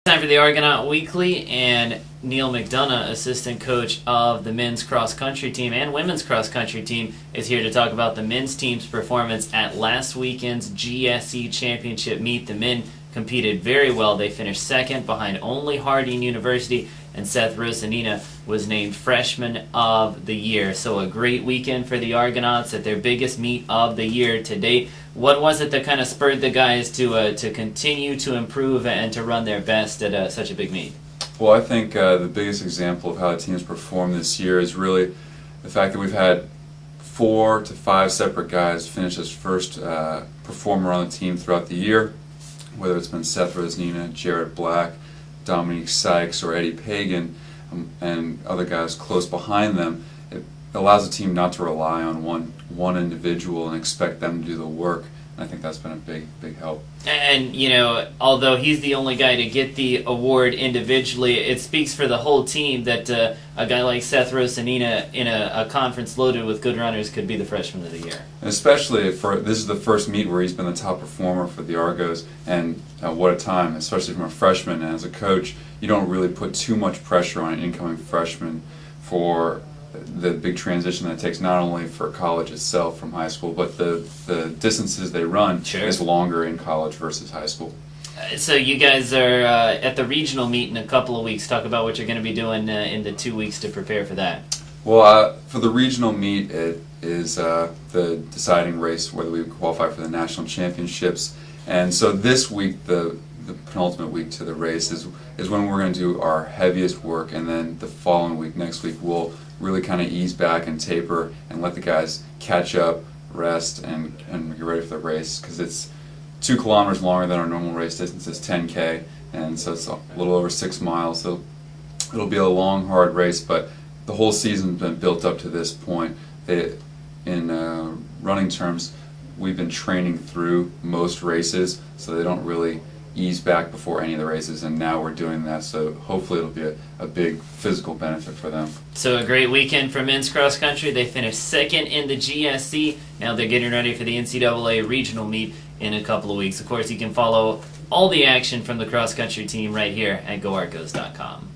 Time for the Argonaut Weekly, and Neil McDonagh, assistant coach of the men's cross country team and women's cross country team, is here to talk about the men's team's performance at last weekend's GSC championship meet. The men competed very well. They finished second behind only Harding University, and Seth Rosanina was named Freshman of the Year. So a great weekend for the Argonauts at their biggest meet of the year to date. What was it that kind of spurred the guys to continue to improve and to run their best at such a big meet? Well, I think the biggest example of how the team's performed this year is really the fact that we've had 4 to 5 separate guys finish as first performer on the team throughout the year, whether it's been Seth Rosanina, Jared Black, Dominique Sykes, or Eddie Pagan, and other guys close behind them. It allows the team not to rely on one individual and expect them to do the work. And I think that's been a big help. And, you know, although he's the only guy to get the award individually, it speaks for the whole team that a guy like Seth Rosanina in a conference loaded with good runners could be the Freshman of the Year. And especially this is the first meet where he's been the top performer for the Argos, and what a time, especially from a freshman. And as a coach, you don't really put too much pressure on an incoming freshman for the big transition that it takes, not only for college itself from high school, but the distances they run is longer in college versus high school. So you guys are at the regional meet in a couple of weeks. Talk about what you're going to be doing in the 2 weeks to prepare for that. Well, for the regional meet, it is the deciding race whether we qualify for the national championships. And so this week, the penultimate week to the race is when we're going to do our heaviest work, and then the following week, next week, we'll really kind of ease back and taper and let the guys catch up, rest, and get ready for the race, because it's 2 kilometers longer than our normal race distance is 10K, and so it's a little over 6 miles. So it'll be a long, hard race, but the whole season's been built up to this point. In running terms, we've been training through most races, so they don't really ease back before any of the races, and now we're doing that, so hopefully it'll be a big physical benefit for them. So a great weekend for men's cross country. They finished second in the GSC. Now they're getting ready for the NCAA regional meet in a couple of weeks. Of course, you can follow all the action from the cross country team right here at GoArgos.com.